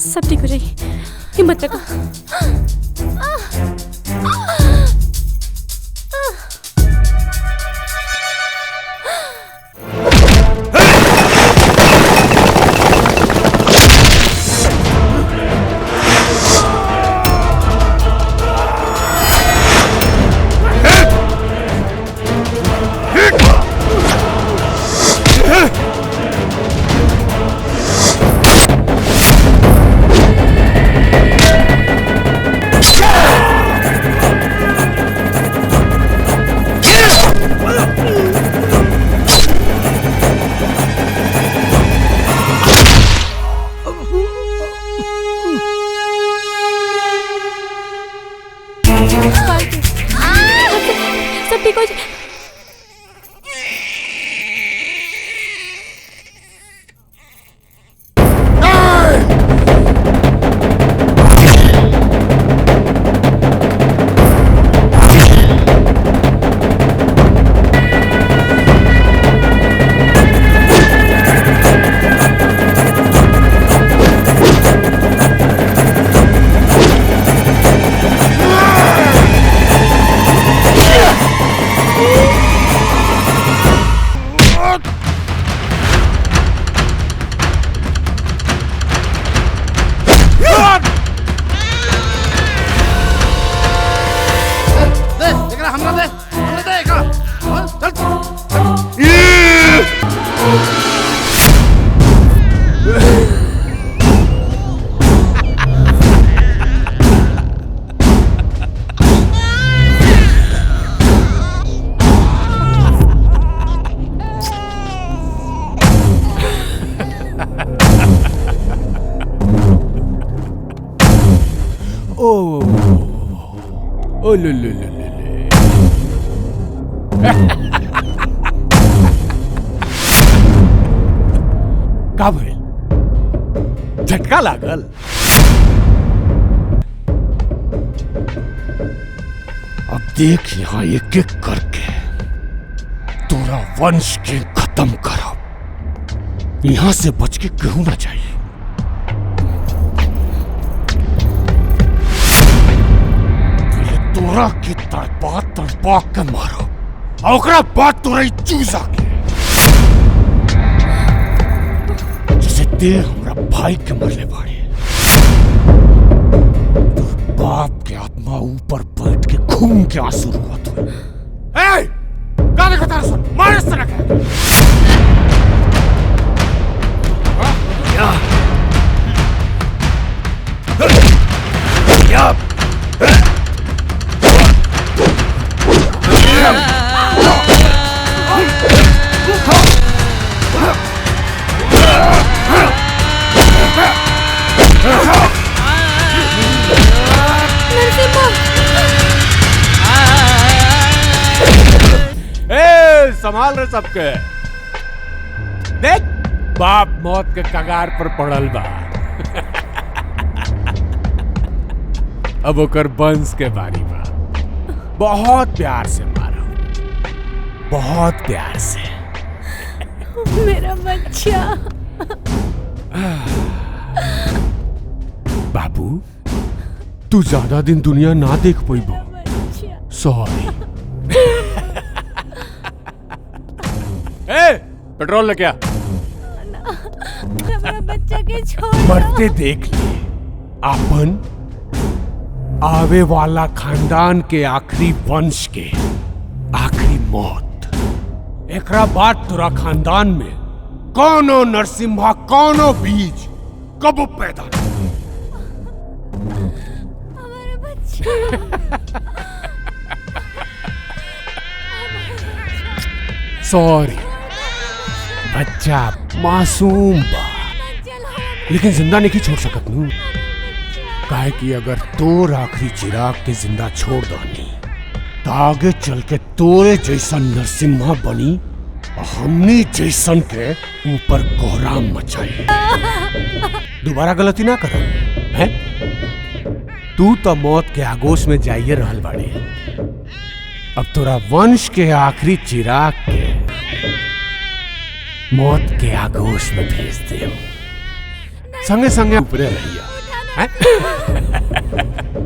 सब ठीक हो जाएगी, हिम्मत रखो। सब ठीक हो जाए। ओ ले ले ले ले ले। का भइल? झटका लागल? अब देख यहाँ एक एक करके तोरा वंश के खत्म करब। यहाँ से बच के केहू ना जाए। तोरा की तड़पा तड़पा के मारो और ओकरा बाद तोरा चूजा के जैसे ते हमरा भाई के मरले बाड़े। तोर बाप के आत्मा ऊपर बैठ के खून के आंसू रोवत हुए। ए का देखो तारा सुन मार इस तरह के या संभाल रहे सबके। देख बाप मौत के कगार पर पड़ल बा। अब ओकर वंश के बारी बा। बहुत प्यार से मारो, बहुत प्यार से। मेरा बच्चा। बाबू तू ज्यादा दिन दुनिया ना देख पाइबो। सॉरी। पेट्रोल लेके आ। हमारा बच्चा के छोड़ मरते देख लिए अपन आवे वाला खानदान के आखिरी वंश के आखिरी मौत। एकरा बाद तोरा खानदान में कौनो नरसिम्हा कौनो बीज कब पैदा न होई। हमारा बच्चा। सॉरी, बच्चा मासूम बा, लेकिन जिंदा नहीं छोड़ सकत नू। काहे कि अगर तोर आखिरी चिराग के जिंदा छोड़ दनी तो आगे चल के तोरे जैसन नरसिम्हा बनी और हमनी जैसन के ऊपर कोहराम मचाई। दोबारा गलती ना कर। हैं? तू तो मौत के आगोश में जाइए रहल बाड़ी। अब तोरा वंश के आखिरी चिराग के मौत के आगोश में भेज दे। संगे संगे ऊपरे रहिया।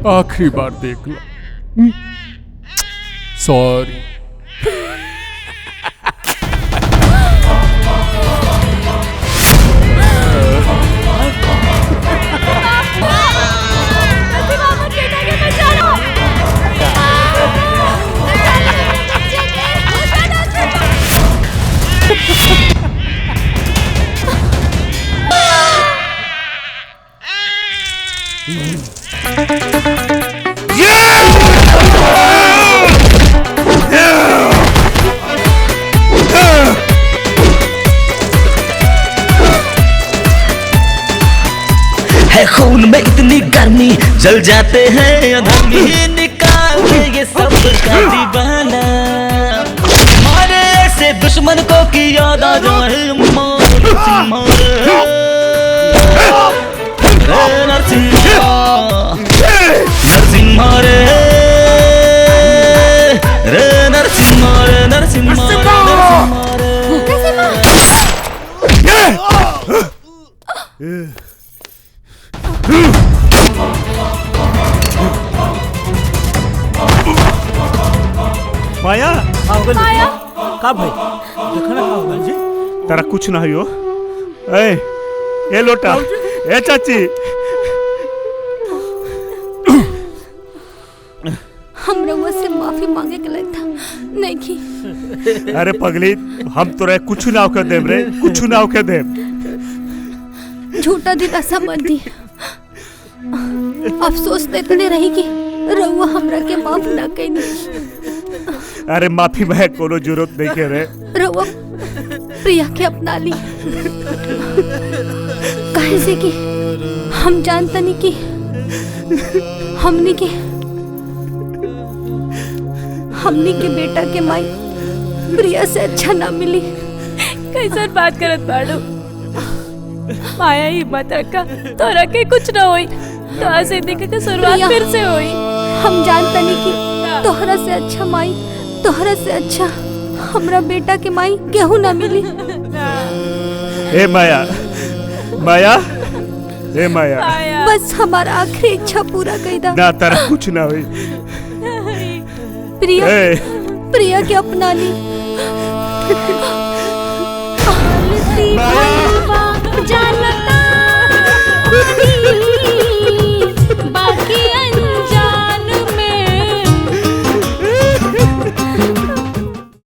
आखिरी बार देख लो। सॉरी। है खून में इतनी गर्मी, जल जाते हैं अधर्मी, निकाल ये सब का दीवाना। मारे ऐसे दुश्मन को कि याद आ जाए नरसिम्हा रे, नरसिम्हा नरसिम्हा रे, नरसिम्हा रे, नरसिम्हा रे। माया का भाई देखना का होगा जी। तेरा कुछ ना हो। ए लोटा, ए चाची। हम रउआ से माफी मांगे के लायक था नहीं की। अरे पगली, हम तोरे कुछ ना होके देम रे, कुछ ना होके देम। झूठा दिलासा मत दी। अफसोस देते रही कि रउआ हमरा के माफ ना कइनी। अरे माफी में कोनो जरूरत नहीं के रे। रउआ प्रिया के अपना ली। काहे से कि हम जानता नहीं कि हमनी के बेटा के माई प्रिया से अच्छा ना मिली। कैसन बात करत बाड़ू। माया हिम्मत रखा, तोरा के कुछ ना होई। तो ऐसे देखे के शुरुआत फिर से होई। हम जानता नहीं कि तोहरा से अच्छा माई, तोहरा से अच्छा हमरा बेटा के माई केहू ना मिली। ए माया, माया, ए माया, बस हमारा आखिरी इच्छा पूरा कर दा। ना तेरा कुछ ना हुई। प्रिया, प्रिया के अपना ली। जानता